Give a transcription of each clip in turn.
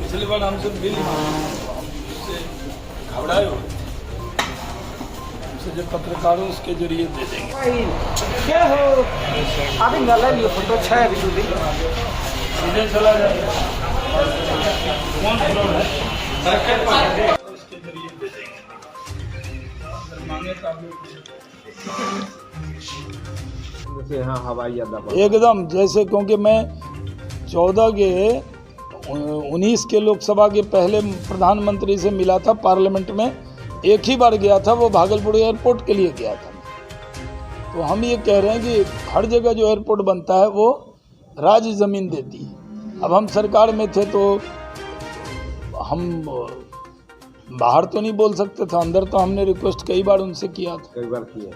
पिछली बार हमसे बिल उससे घबराए हो, हमसे जो पत्रकारों उसके जरिए दे देंगे। क्या हो अभी गला लिए फोटो अच्छा है अभी दूसरी सीधे चला जाएगा। कौन फ्लोर है उसके जरिए दे देंगे। अगर मांगे तो आप लोग जैसे यहाँ हवाई अड्डा पर एकदम जैसे, क्योंकि मैं 14 के 19 के लोकसभा के पहले प्रधानमंत्री से मिला था पार्लियामेंट में, एक ही बार गया था, वो भागलपुर एयरपोर्ट के लिए गया था। तो हम ये कह रहे हैं कि हर जगह जो एयरपोर्ट बनता है वो राज्य ज़मीन देती है। अब हम सरकार में थे तो हम बाहर तो नहीं बोल सकते थे, अंदर तो हमने रिक्वेस्ट कई बार उनसे किया था। कई बार किया।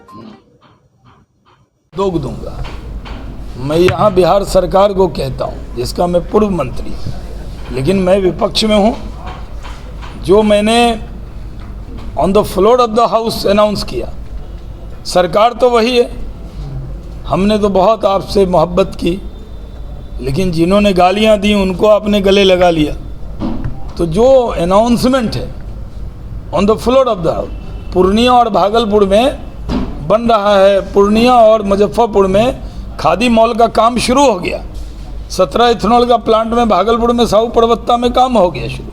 दोग दूंगा। मैं यहाँ बिहार सरकार को कहता हूँ, जिसका मैं पूर्व मंत्री, लेकिन मैं विपक्ष में हूँ। जो मैंने on the floor of the house announce किया, सरकार तो वही है। हमने तो बहुत आपसे मोहब्बत की, लेकिन जिन्होंने गालियाँ दी उनको आपने गले लगा लिया। तो जो अनाउंसमेंट है on the floor of the house, Purnia और भागलपुर में बन रहा है, पूर्णिया और मुजफ्फरपुर में खादी मॉल का काम शुरू हो गया। 17 इथेनॉल का प्लांट में भागलपुर में साहू परबत्ता में काम हो गया शुरू,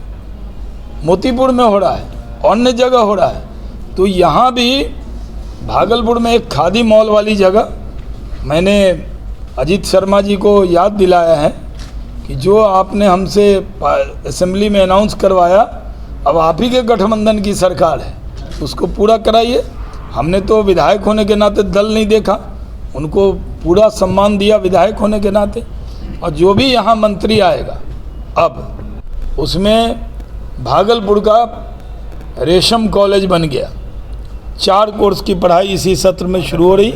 मोतीपुर में हो रहा है, अन्य जगह हो रहा है। तो यहाँ भी भागलपुर में एक खादी मॉल वाली जगह मैंने अजीत शर्मा जी को याद दिलाया है कि जो आपने हमसे असेंबली में अनाउंस करवाया, अब आप ही के गठबंधन की सरकार है, उसको पूरा कराइए। हमने तो विधायक होने के नाते दल नहीं देखा, उनको पूरा सम्मान दिया विधायक होने के नाते। और जो भी यहाँ मंत्री आएगा, अब उसमें भागलपुर का रेशम कॉलेज बन गया, 4 कोर्स की पढ़ाई इसी सत्र में शुरू हो रही।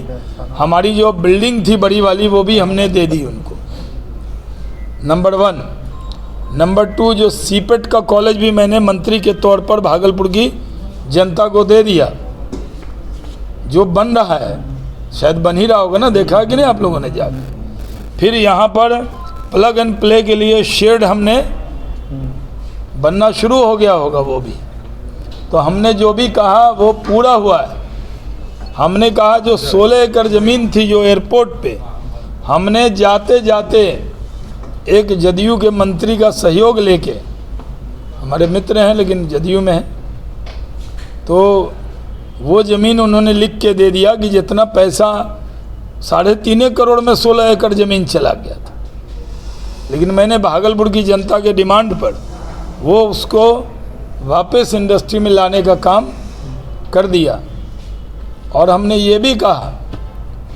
हमारी जो बिल्डिंग थी बड़ी वाली वो भी हमने दे दी उनको, नंबर 1। नंबर 2, जो सीपेट का कॉलेज भी मैंने मंत्री के तौर पर भागलपुर की जनता को दे दिया, जो बन रहा है, शायद बन ही रहा होगा ना, देखा कि नहीं आप लोगों ने जाकर। फिर यहाँ पर प्लग एंड प्ले के लिए शेड हमने बनना शुरू हो गया होगा वो भी। तो हमने जो भी कहा वो पूरा हुआ है। हमने कहा जो 16 एकड़ ज़मीन थी जो एयरपोर्ट पे, हमने जाते जाते एक जदयू के मंत्री का सहयोग लेके, हमारे मित्र हैं लेकिन जदयू में हैं, तो वो ज़मीन उन्होंने लिख के दे दिया कि जितना पैसा 3.5 करोड़ में 16 एकड़ ज़मीन चला गया था। लेकिन मैंने भागलपुर की जनता के डिमांड पर वो उसको वापस इंडस्ट्री में लाने का काम कर दिया। और हमने ये भी कहा,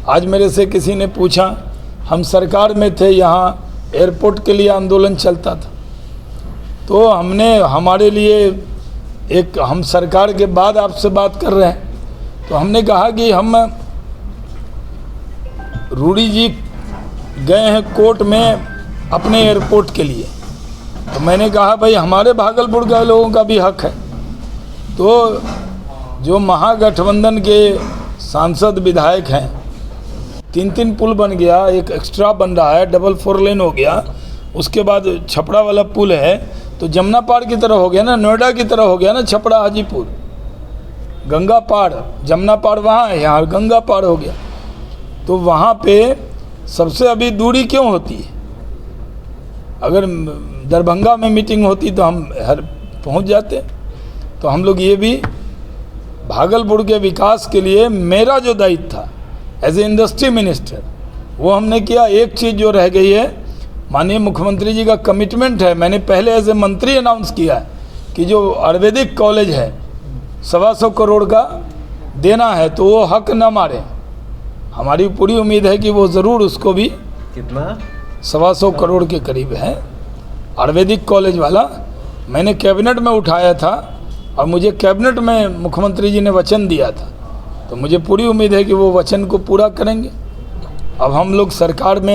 आज मेरे से किसी ने पूछा, हम सरकार में थे, यहाँ एयरपोर्ट के लिए आंदोलन चलता था, तो हमने हमारे लिए एक, हम सरकार के बाद आपसे बात कर रहे हैं, तो हमने कहा कि हम रूडी जी गए हैं कोर्ट में अपने एयरपोर्ट के लिए, तो मैंने कहा भाई हमारे भागलपुर के लोगों का भी हक है। तो जो महागठबंधन के सांसद विधायक हैं, 3 पुल बन गया, एक एक्स्ट्रा बन रहा है, डबल 4 लेन हो गया, उसके बाद छपड़ा वाला पुल है, तो जमुना पार की तरह हो गया ना, नोएडा की तरह हो गया ना, छपड़ा हाजीपुर, गंगा पार, जमुना पार वहाँ है, यहाँ गंगा पार हो गया। तो वहाँ पे सबसे अभी दूरी क्यों होती है? अगर दरभंगा में मीटिंग होती तो हम पहुँच जाते। तो हम लोग ये भी भागलपुर के विकास के लिए मेरा जो दायित्व था एज ए इंडस्ट्री मिनिस्टर, वो हमने किया। एक चीज़ जो रह गई है, माननीय मुख्यमंत्री जी का कमिटमेंट है, मैंने पहले एज ए मंत्री अनाउंस किया है कि जो आयुर्वेदिक कॉलेज है 125 करोड़ का देना है, तो वो हक न मारे। हमारी पूरी उम्मीद है कि वो ज़रूर उसको भी, कितना 125 करोड़ के करीब है आयुर्वेदिक कॉलेज वाला, मैंने कैबिनेट में उठाया था और मुझे कैबिनेट में मुख्यमंत्री जी ने वचन दिया था। तो मुझे पूरी उम्मीद है कि वो वचन को पूरा करेंगे। अब हम लोग सरकार में